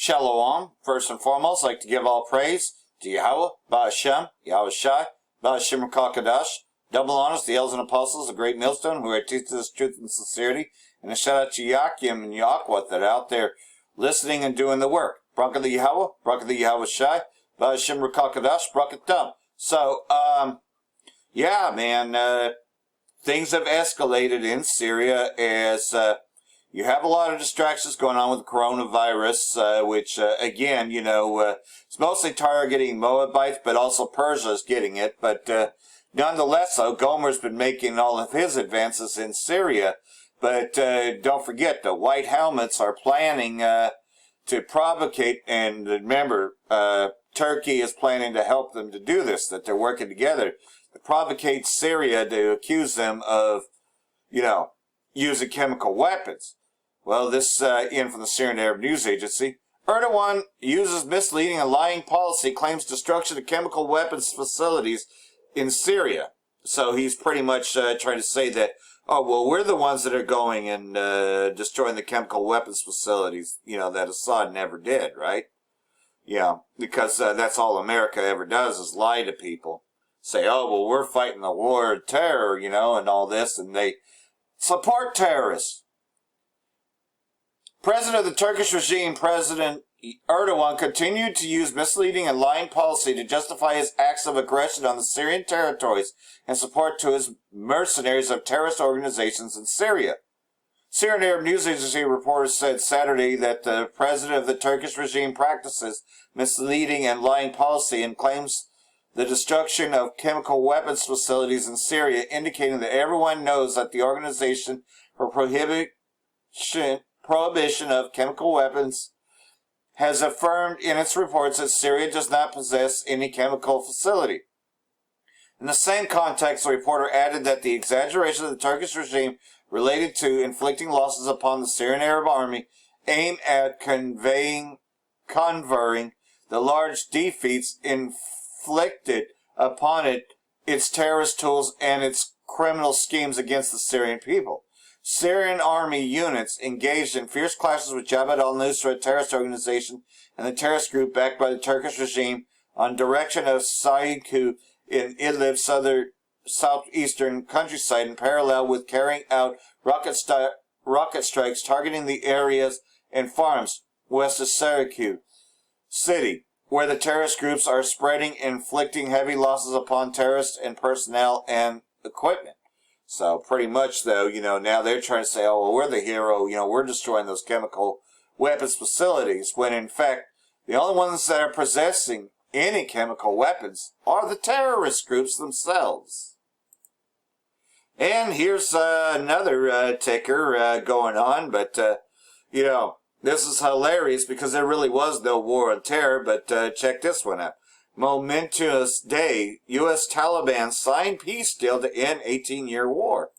Shalom. First and foremost, I'd like to give all praise to Yahweh, Ba'ashem, Yahweh Shai, Ba'ashem Rakakadash. Double honors to the elders and apostles, the great millstone, who are teaching us truth and sincerity. And a shout out to Yakim and Yaquat that are out there listening and doing the work. Bracha the Yahweh, Bracha the Yahweh Shai, Ba'ashem Rakakadash, Bracha Tum. So, yeah, man, things have escalated in Syria as you have a lot of distractions going on with the coronavirus, which, again, it's mostly targeting Moabites, but also Persia is getting it. But nonetheless, though, Gomer's been making all of his advances in Syria. But don't forget, the White Helmets are planning to provocate, and remember, Turkey is planning to help them to do this, that they're working together to provocate Syria to accuse them of, using chemical weapons. Well, this in from the Syrian Arab News Agency. Erdogan uses misleading and lying policy, claims destruction of chemical weapons facilities in Syria. So he's pretty much trying to say that, oh, well, we're the ones that are going and destroying the chemical weapons facilities, that Assad never did, right? Yeah, because that's all America ever does is lie to people. Say, oh, well, we're fighting the war of terror, and all this, and they support terrorists. President of the Turkish regime, President Erdogan, continued to use misleading and lying policy to justify his acts of aggression on the Syrian territories and support to his mercenaries of terrorist organizations in Syria. Syrian Arab News Agency reporters said Saturday that the president of the Turkish regime practices misleading and lying policy and claims the destruction of chemical weapons facilities in Syria, indicating that everyone knows that the Organization for Prohibition of Chemical Weapons has affirmed in its reports that Syria does not possess any chemical facility. In the same context, the reporter added that the exaggeration of the Turkish regime related to inflicting losses upon the Syrian Arab army aim at conveying the large defeats inflicted upon it, its terrorist tools, and its criminal schemes against the Syrian people. Syrian army units engaged in fierce clashes with Jabhat al-Nusra terrorist organization and the terrorist group backed by the Turkish regime on direction of Sayku in Idlib, southeastern countryside, in parallel with carrying out rocket strikes targeting the areas and farms west of Sayku city, where the terrorist groups are spreading, inflicting heavy losses upon terrorists and personnel and equipment. So pretty much, though, now they're trying to say, oh, well, we're the hero, we're destroying those chemical weapons facilities, when in fact, the only ones that are possessing any chemical weapons are the terrorist groups themselves. And here's another ticker going on, but, this is hilarious because there really was no war on terror, but check this one out. Momentous day, U.S. Taliban signed peace deal to end 18-year war.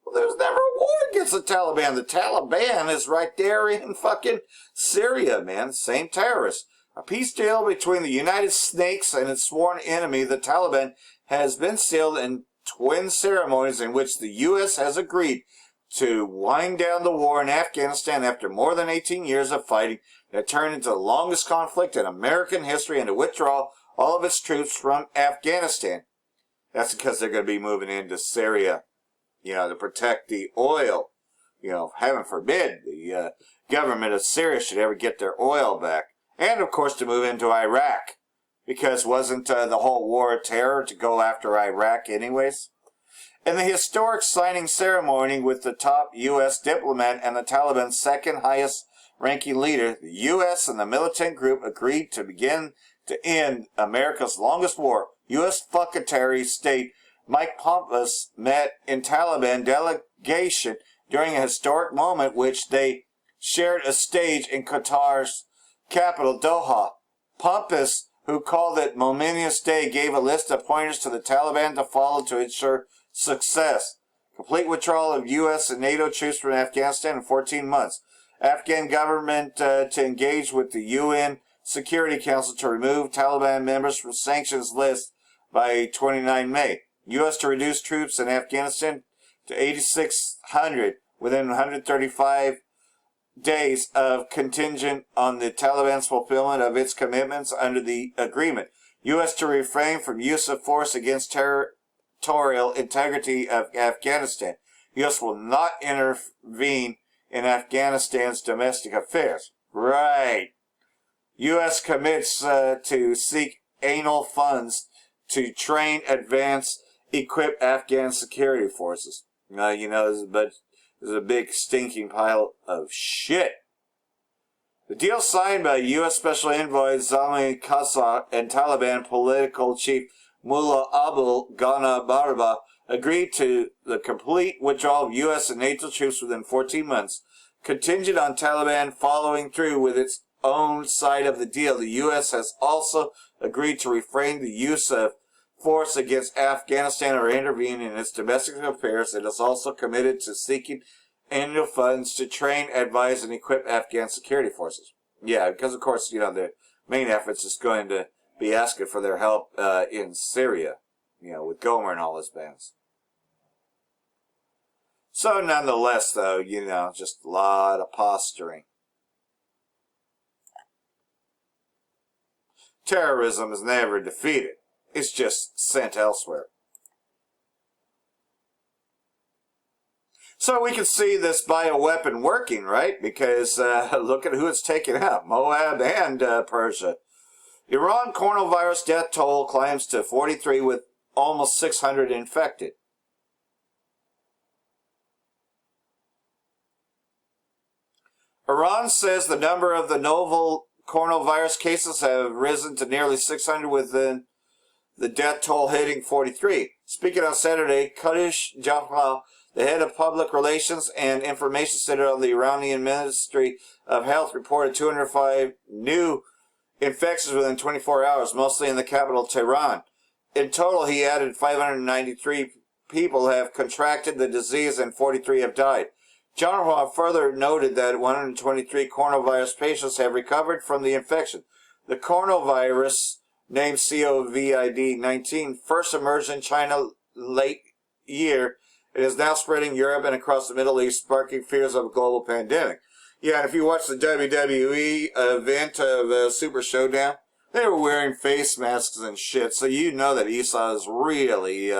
Well, there's never a war against the Taliban. The Taliban is right there in fucking Syria, man. Same terrorists. A peace deal between the United States and its sworn enemy, the Taliban, has been sealed in twin ceremonies in which the U.S. has agreed to wind down the war in Afghanistan after more than 18 years of fighting that turned into the longest conflict in American history and to withdraw all of its troops from Afghanistan. That's because they're going to be moving into Syria, to protect the oil. Heaven forbid the government of Syria should ever get their oil back. And, of course, to move into Iraq. Because wasn't the whole war of terror to go after Iraq anyways? In the historic signing ceremony with the top U.S. diplomat and the Taliban's second highest ranking leader, the U.S. and the militant group agreed to begin to end America's longest war. U.S. Secretary of State Mike Pompeo met in Taliban delegation during a historic moment which they shared a stage in Qatar's capital, Doha. Pompeo, who called it momentous day, gave a list of pointers to the Taliban to follow to ensure success. Complete withdrawal of U.S. and NATO troops from Afghanistan in 14 months. Afghan government to engage with the UN Security Council to remove Taliban members from sanctions list by 29 May. U.S. to reduce troops in Afghanistan to 8,600 within 135 days of contingent on the Taliban's fulfillment of its commitments under the agreement. U.S. to refrain from use of force against territorial integrity of Afghanistan. U.S. will not intervene in Afghanistan's domestic affairs. Right. U.S. commits to seek annual funds to train, advance, equip Afghan security forces. There's a big stinking pile of shit. The deal signed by U.S. Special Envoy Zalmay Khalilzad and Taliban political chief Mullah Abdul Ghani Baraba agreed to the complete withdrawal of U.S. and NATO troops within 14 months. Contingent on Taliban following through with its own side of the deal, the U.S. has also agreed to refrain the use of force against Afghanistan or intervene in its domestic affairs. It is also committed to seeking annual funds to train, advise, and equip Afghan security forces. Yeah, because of course, the main efforts is going to be asking for their help in Syria, with Gomer and all his bands. So nonetheless, though, just a lot of posturing. Terrorism is never defeated. It's just sent elsewhere. So we can see this bioweapon working, right? Because look at who it's taken out. Moab and Persia. Iran coronavirus death toll climbs to 43 with almost 600 infected. Iran says the number of the novel coronavirus cases have risen to nearly 600 within the death toll hitting 43. Speaking on Saturday, Qadish Jafar, the head of public relations and information center of the Iranian Ministry of Health, reported 205 new infections within 24 hours, mostly in the capital, Tehran. In total, he added 593 people have contracted the disease and 43 have died. Jafar further noted that 123 coronavirus patients have recovered from the infection. The coronavirus, named COVID-19, first emerged in China late year. It is now spreading Europe and across the Middle East, sparking fears of a global pandemic. Yeah, and if you watch the WWE event of Super Showdown, they were wearing face masks and shit, so you know that Esau is really,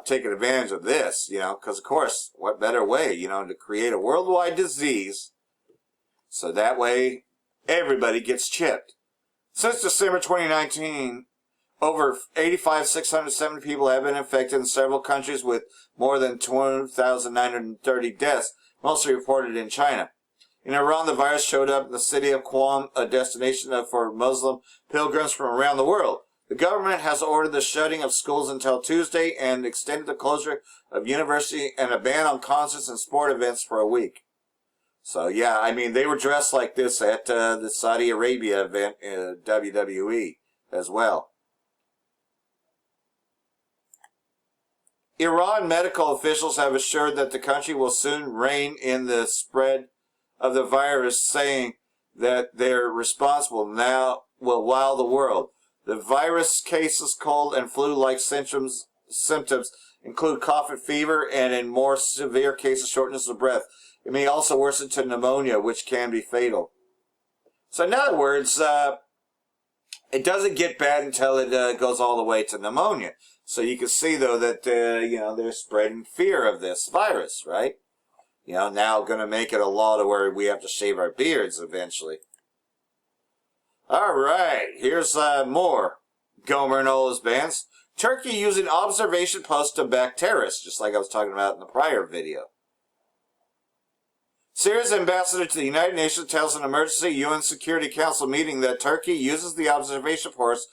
taking advantage of this, because of course, what better way, to create a worldwide disease, so that way everybody gets chipped. Since December 2019, over 670 people have been infected in several countries with more than 2,930 deaths, mostly reported in China. In Iran, the virus showed up in the city of Qom, a destination for Muslim pilgrims from around the world. The government has ordered the shutting of schools until Tuesday and extended the closure of university and a ban on concerts and sport events for a week. So, yeah, they were dressed like this at the Saudi Arabia event, WWE, as well. Iran medical officials have assured that the country will soon rein in the spread of the virus, saying that their response will wow the world. The virus cases, cold and flu-like symptoms include cough and fever, and in more severe cases, shortness of breath. It may also worsen to pneumonia, which can be fatal. So in other words, it doesn't get bad until it goes all the way to pneumonia. So you can see, though, that, they're spreading fear of this virus, right? Now going to make it a law to where we have to shave our beards eventually. All right, here's more Gomer and all his bands. Turkey using observation posts to back terrorists, just like I was talking about in the prior video. Syria's ambassador to the United Nations tells an emergency UN Security Council meeting that Turkey uses the observation posts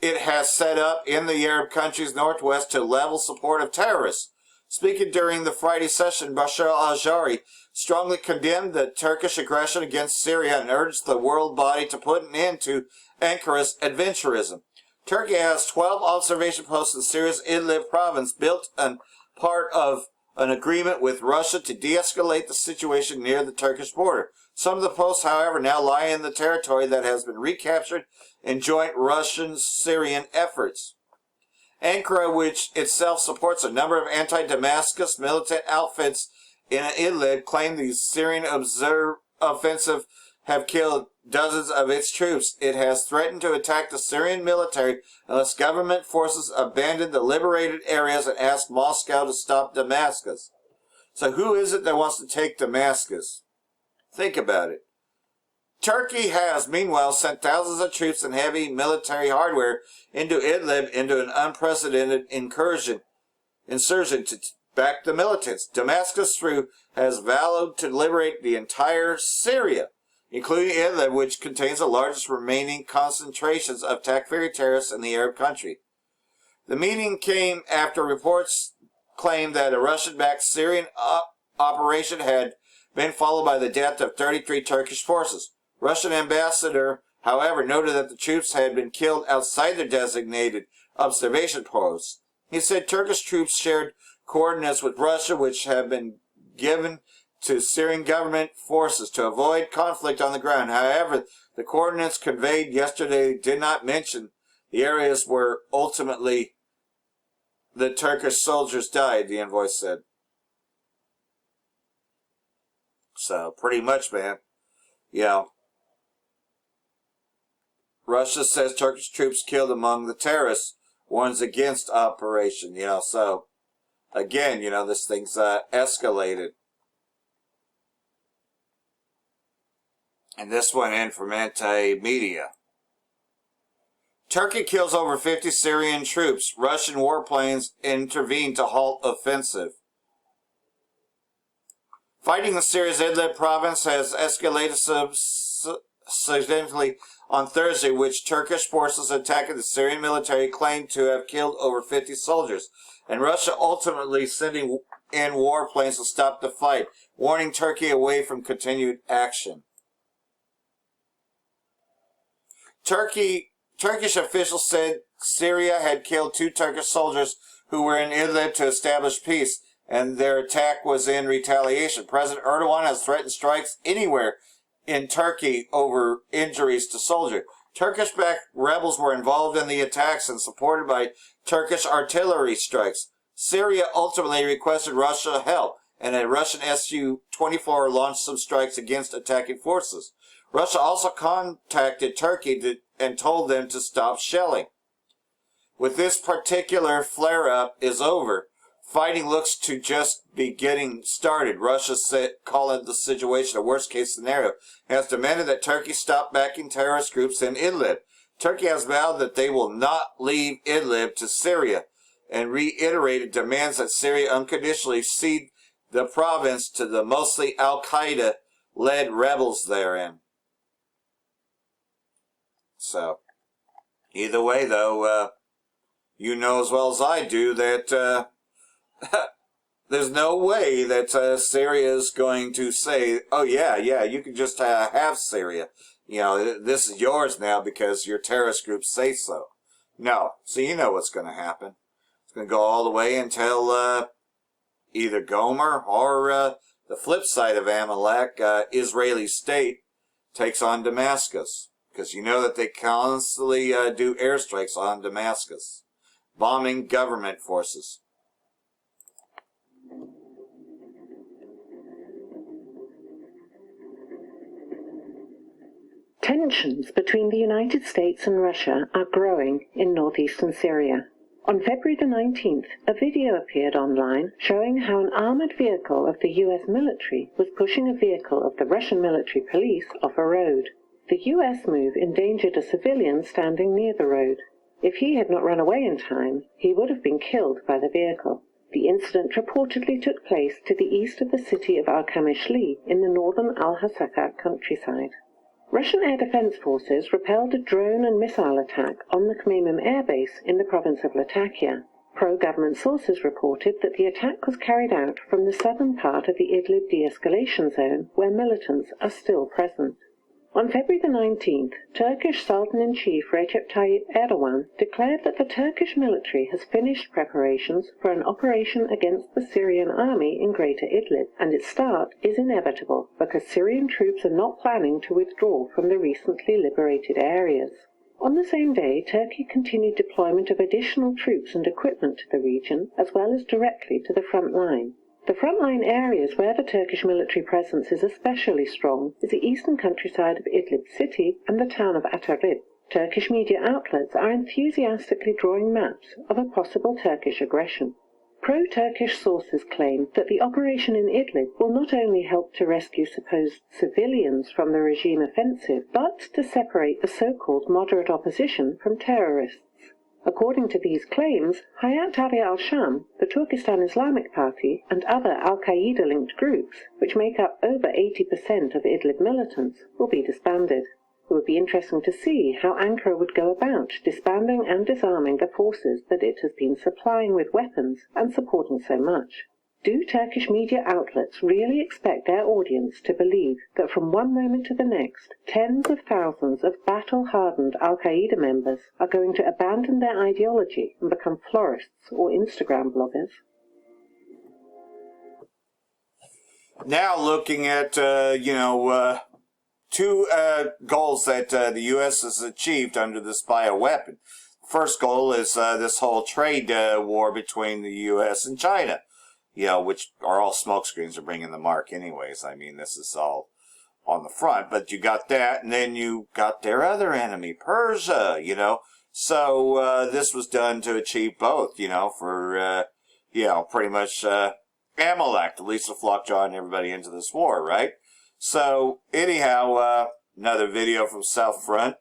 it has set up in the Arab countries northwest to level support of terrorists. Speaking during the Friday session, Bashar al-Jari strongly condemned the Turkish aggression against Syria and urged the world body to put an end to Ankara's adventurism. Turkey has 12 observation posts in Syria's Idlib province, built as part of an agreement with Russia to de-escalate the situation near the Turkish border. Some of the posts, however, now lie in the territory that has been recaptured in joint Russian-Syrian efforts. Ankara, which itself supports a number of anti-Damascus militant outfits in Idlib claimed the Syrian offensive have killed dozens of its troops. It has threatened to attack the Syrian military unless government forces abandon the liberated areas and ask Moscow to stop Damascus. So who is it that wants to take Damascus? Think about it. Turkey has, meanwhile, sent thousands of troops and heavy military hardware into Idlib into an unprecedented insurgent to back the militants. Damascus, through, has vowed to liberate the entire Syria, including Idlib, which contains the largest remaining concentrations of Takfiri terrorists in the Arab country. The meeting came after reports claimed that a Russian-backed Syrian operation had been followed by the death of 33 Turkish forces. Russian ambassador, however, noted that the troops had been killed outside their designated observation posts. He said Turkish troops shared coordinates with Russia, which have been given to Syrian government forces to avoid conflict on the ground. However, the coordinates conveyed yesterday did not mention the areas where ultimately the Turkish soldiers died, the envoy said. So, pretty much, man, Russia says Turkish troops killed among the terrorists, warns against operation, so, again, this thing's escalated. And this one in from anti-media. Turkey kills over 50 Syrian troops. Russian warplanes intervene to halt offensive. Fighting in Syria's Idlib province has escalated significantly on Thursday, which Turkish forces attacking the Syrian military claimed to have killed over 50 soldiers, and Russia ultimately sending in warplanes to stop the fight, warning Turkey away from continued action. Turkish officials said Syria had killed 2 Turkish soldiers who were in Idlib to establish peace, and their attack was in retaliation. President Erdogan has threatened strikes anywhere in Turkey over injuries to soldiers. Turkish-backed rebels were involved in the attacks and supported by Turkish artillery strikes. Syria ultimately requested Russia help, and a Russian Su-24 launched some strikes against attacking forces. Russia also contacted Turkey and told them to stop shelling. With this particular flare-up is over, fighting looks to just be getting started. Russia calling the situation a worst-case scenario, has demanded that Turkey stop backing terrorist groups in Idlib. Turkey has vowed that they will not leave Idlib to Syria, and reiterated demands that Syria unconditionally cede the province to the mostly Al-Qaeda-led rebels therein. So, either way, though, you know as well as I do that there's no way that Syria is going to say, oh, yeah, you can just have Syria. This is yours now because your terrorist groups say so. No. So you know what's going to happen. It's going to go all the way until either Gomer or the flip side of Amalek, Israeli state, takes on Damascus. Because you know that they constantly do airstrikes on Damascus, bombing government forces. Tensions between the United States and Russia are growing in northeastern Syria. On February the 19th, a video appeared online showing how an armored vehicle of the U.S. military was pushing a vehicle of the Russian military police off a road. The U.S. move endangered a civilian standing near the road. If he had not run away in time, he would have been killed by the vehicle. The incident reportedly took place to the east of the city of Al-Kamishli in the northern Al-Hasaka countryside. Russian air defense forces repelled a drone and missile attack on the Khmeimim air base in the province of Latakia. Pro-government sources reported that the attack was carried out from the southern part of the Idlib de-escalation zone, where militants are still present. On February the 19th, Turkish Sultan-in-Chief Recep Tayyip Erdogan declared that the Turkish military has finished preparations for an operation against the Syrian army in Greater Idlib, and its start is inevitable because Syrian troops are not planning to withdraw from the recently liberated areas. On the same day, Turkey continued deployment of additional troops and equipment to the region, as well as directly to the front line. The frontline areas where the Turkish military presence is especially strong is the eastern countryside of Idlib city and the town of Atarib. Turkish media outlets are enthusiastically drawing maps of a possible Turkish aggression. Pro-Turkish sources claim that the operation in Idlib will not only help to rescue supposed civilians from the regime offensive, but to separate the so-called moderate opposition from terrorists. According to these claims, Hayat Tahrir al-Sham, the Turkestan Islamic Party, and other al-Qaeda-linked groups, which make up over 80% of Idlib militants, will be disbanded. It would be interesting to see how Ankara would go about disbanding and disarming the forces that it has been supplying with weapons and supporting so much. Do Turkish media outlets really expect their audience to believe that from one moment to the next, tens of thousands of battle-hardened al-Qaeda members are going to abandon their ideology and become florists or Instagram bloggers? Now looking at, two goals that the U.S. has achieved under this bioweapon. First goal is this whole trade war between the U.S. and China, which are all smokescreens are bringing the mark anyways. I mean, this is all on the front, but you got that, and then you got their other enemy, Persia, So this was done to achieve both, for, pretty much Amalek, at least to flock John and everybody into this war, right? So, anyhow, another video from South Front.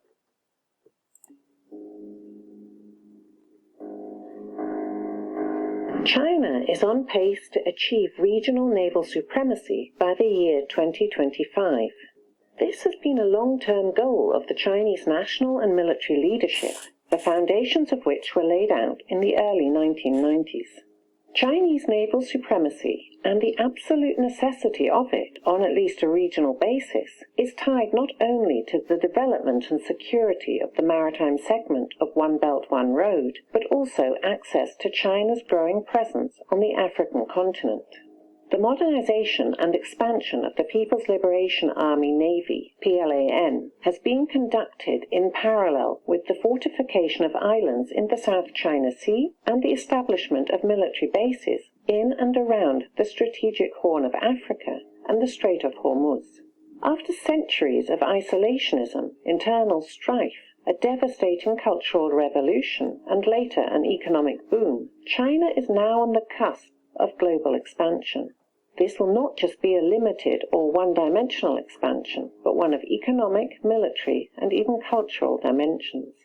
China is on pace to achieve regional naval supremacy by the year 2025. This has been a long-term goal of the Chinese national and military leadership, the foundations of which were laid out in the early 1990s. Chinese naval supremacy, and the absolute necessity of it on at least a regional basis, is tied not only to the development and security of the maritime segment of One Belt, One Road, but also access to China's growing presence on the African continent. The modernization and expansion of the People's Liberation Army Navy, PLAN, has been conducted in parallel with the fortification of islands in the South China Sea and the establishment of military bases in and around the strategic Horn of Africa and the Strait of Hormuz. After centuries of isolationism, internal strife, a devastating cultural revolution, and later an economic boom, China is now on the cusp of global expansion. This will not just be a limited or one-dimensional expansion, but one of economic, military, and even cultural dimensions.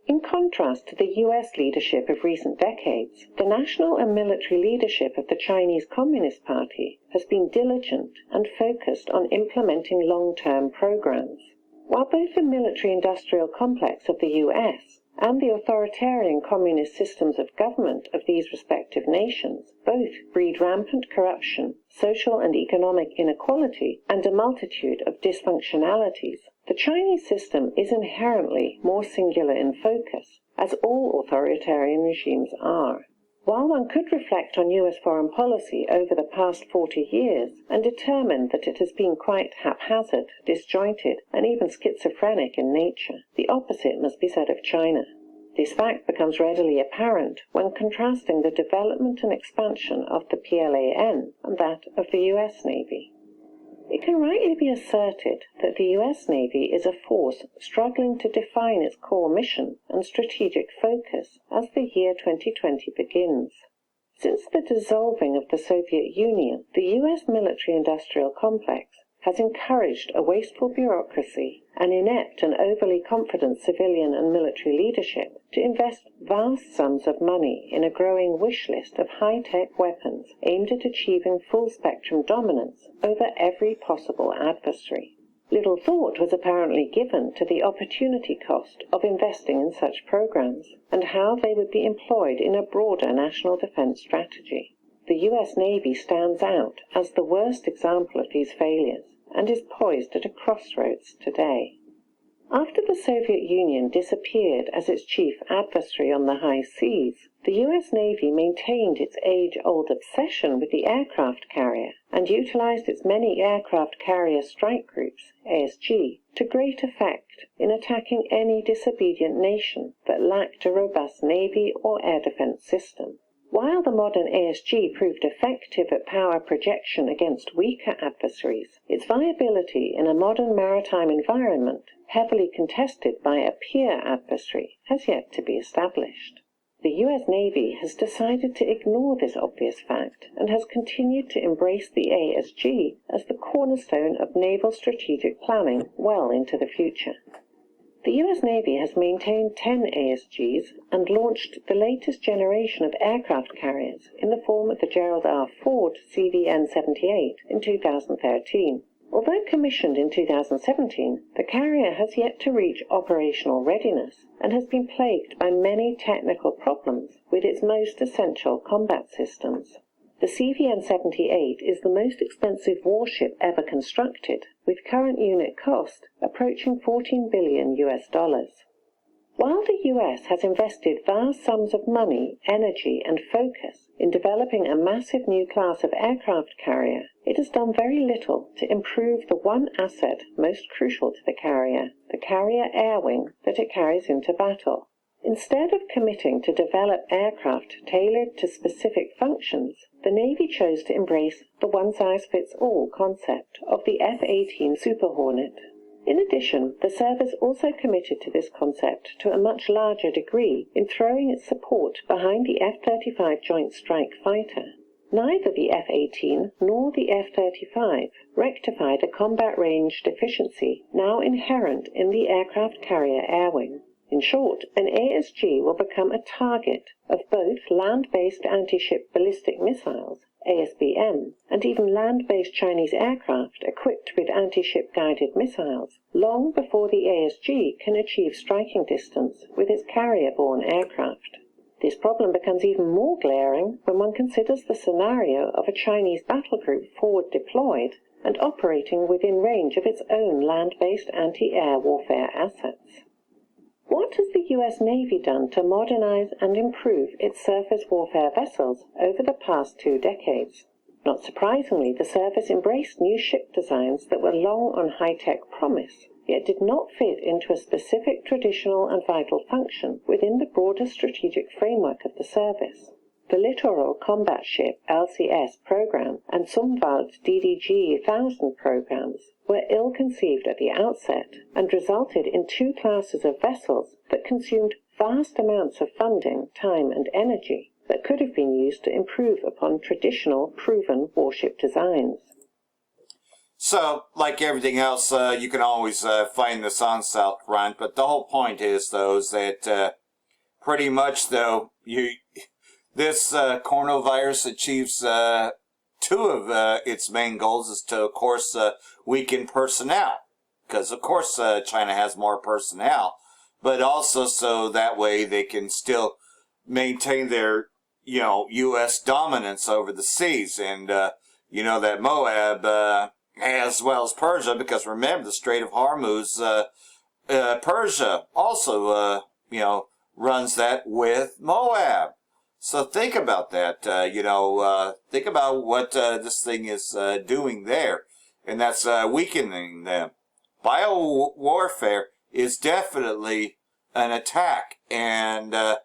In contrast to the U.S. leadership of recent decades, the national and military leadership of the Chinese Communist Party has been diligent and focused on implementing long-term programs. While both the military-industrial complex of the U.S. and the authoritarian communist systems of government of these respective nations both breed rampant corruption, social and economic inequality, and a multitude of dysfunctionalities, the Chinese system is inherently more singular in focus, as all authoritarian regimes are. While one could reflect on U.S. foreign policy over the past 40 years and determine that it has been quite haphazard, disjointed, and even schizophrenic in nature, the opposite must be said of China. This fact becomes readily apparent when contrasting the development and expansion of the PLAN and that of the U.S. Navy. It can rightly be asserted that the U.S. Navy is a force struggling to define its core mission and strategic focus as the year 2020 begins. Since the dissolving of the Soviet Union, the U.S. military-industrial complex has encouraged a wasteful bureaucracy, an inept and overly confident civilian and military leadership to invest vast sums of money in a growing wish list of high-tech weapons aimed at achieving full-spectrum dominance over every possible adversary. Little thought was apparently given to the opportunity cost of investing in such programs and how they would be employed in a broader national defense strategy. The U.S. Navy stands out as the worst example of these failures and is poised at a crossroads today. After the Soviet Union disappeared as its chief adversary on the high seas, the U.S. Navy maintained its age-old obsession with the aircraft carrier and utilized its many aircraft carrier strike groups, ASG, to great effect in attacking any disobedient nation that lacked a robust Navy or air defense system. While While the modern ASG proved effective at power projection against weaker adversaries, its viability in a modern maritime environment, heavily contested by a peer adversary, has yet to be established. The US Navy has decided to ignore this obvious fact and has continued to embrace the ASG as the cornerstone of naval strategic planning well into the future. The US Navy has maintained 10 ASGs and launched the latest generation of aircraft carriers in the form of the Gerald R. Ford CVN-78 in 2013. Although commissioned in 2017, the carrier has yet to reach operational readiness and has been plagued by many technical problems with its most essential combat systems. The CVN-78 is the most expensive warship ever constructed, with current unit cost approaching $14 billion. While the US has invested vast sums of money, energy, and focus in developing a massive new class of aircraft carrier, it has done very little to improve the one asset most crucial to the carrier air wing that it carries into battle. Instead of committing to develop aircraft tailored to specific functions, the Navy chose to embrace the one-size-fits-all concept of the F-18 Super Hornet. In addition, the service also committed to this concept to a much larger degree in throwing its support behind the F-35 Joint Strike Fighter. Neither the F-18 nor the F-35 rectify the combat range deficiency now inherent in the aircraft carrier air wing. In short, an ASG will become a target of both land-based anti-ship ballistic missiles, ASBM, and even land-based Chinese aircraft equipped with anti-ship guided missiles, long before the ASG can achieve striking distance with its carrier-borne aircraft. This problem becomes even more glaring when one considers the scenario of a Chinese battle group forward deployed and operating within range of its own land-based anti-air warfare assets. What has the US Navy done to modernize and improve its surface warfare vessels over the past 2 decades? Not surprisingly, the service embraced new ship designs that were long on high-tech promise, yet did not fit into a specific traditional and vital function within the broader strategic framework of the service. The Littoral Combat Ship LCS program and Sumwald's DDG-1000 programs were ill-conceived at the outset and resulted in 2 classes of vessels that consumed vast amounts of funding, time, and energy that could have been used to improve upon traditional, proven warship designs. So, like everything else, you can always find this on South Front, but the whole point is, though, is that pretty much, though, this coronavirus achieves 2 of its main goals is to, of course, weaken personnel. Because, of course, China has more personnel, but also so that way they can still maintain their, U.S. dominance over the seas. And, that Moab, as well as Persia, because remember, the Strait of Hormuz, Persia also, runs that with Moab. So think about that, think about what this thing is doing there, and that's weakening them. Biowarfare is definitely an attack, and, the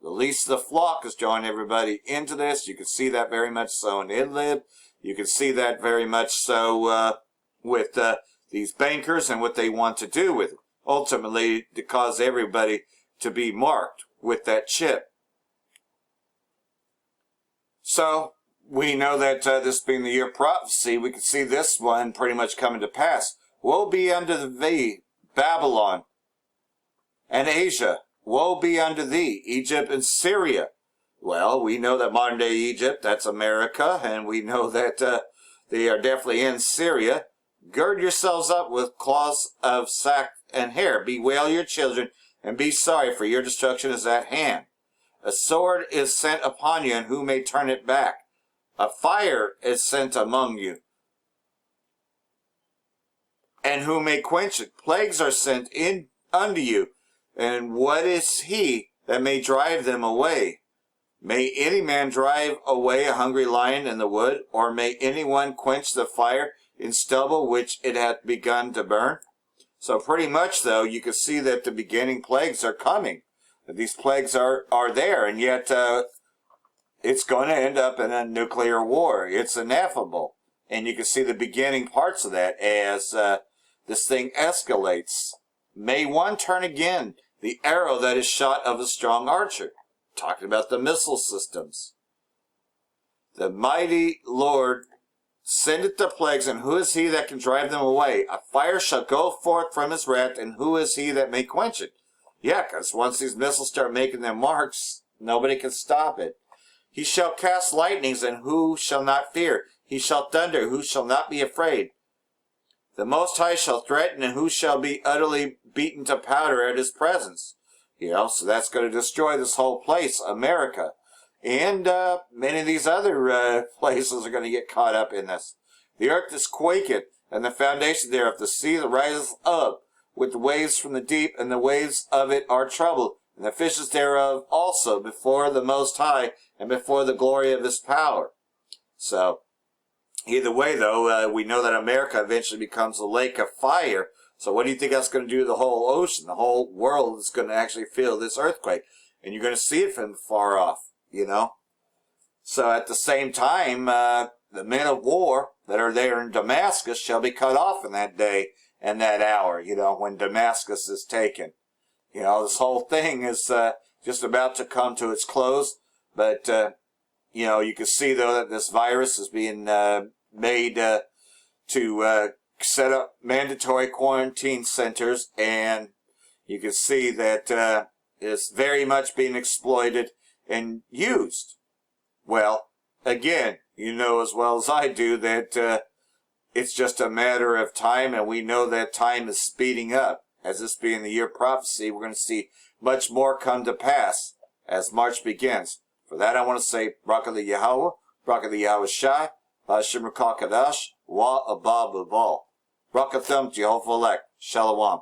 least of the flock is drawing everybody into this. You can see that very much so in Idlib. You can see that very much so with these bankers and what they want to do with it. Ultimately, to cause everybody to be marked with that chip. So, we know that this being the year of prophecy, we can see this one pretty much coming to pass. Woe be unto thee, Babylon, and Asia. Woe be unto thee, Egypt and Syria. Well, we know that modern day Egypt, that's America, and we know that they are definitely in Syria. Gird yourselves up with cloths of sack and hair. Bewail your children, and be sorry, for your destruction is at hand. A sword is sent upon you, and who may turn it back? A fire is sent among you, and who may quench it? Plagues are sent in unto you, and what is he that may drive them away? May any man drive away a hungry lion in the wood, or may anyone quench the fire in stubble which it hath begun to burn? So pretty much, though, you can see that the beginning plagues are coming. These plagues are there, and yet it's going to end up in a nuclear war. It's ineffable. And you can see the beginning parts of that as this thing escalates. May one turn again, the arrow that is shot of a strong archer. Talking about the missile systems. The mighty Lord sendeth the plagues, and who is he that can drive them away? A fire shall go forth from his wrath, and who is he that may quench it? Yeah, because once these missiles start making their marks, nobody can stop it. He shall cast lightnings, and who shall not fear? He shall thunder, who shall not be afraid? The Most High shall threaten, and who shall be utterly beaten to powder at his presence? You know, so that's going to destroy this whole place, America. And many of these other places are going to get caught up in this. The earth is quaketh, and the foundation thereof, the sea that riseth up with the waves from the deep, and the waves of it are troubled, and the fishes thereof also before the Most High, and before the glory of his power. So, either way, though, we know that America eventually becomes a lake of fire. So what do you think that's going to do to the whole ocean? The whole world is going to actually feel this earthquake. And you're going to see it from far off, you know. So at the same time, the men of war that are there in Damascus shall be cut off in that day and that hour, you know, when Damascus is taken. You know, this whole thing is just about to come to its close. But, you know, you can see, though, that this virus is being made to set up mandatory quarantine centers, and you can see that it's very much being exploited and used. Well, again, you know as well as I do that it's just a matter of time, and we know that time is speeding up. As this being the year of prophecy, we're going to see much more come to pass as March begins. For that, I want to say, Barak the Yahweh, Barak the Yahweh Shai, Ba'ashim Rakal Kadash, Wa Abba Babal. Brakatham Jehovah Elect. Shalom.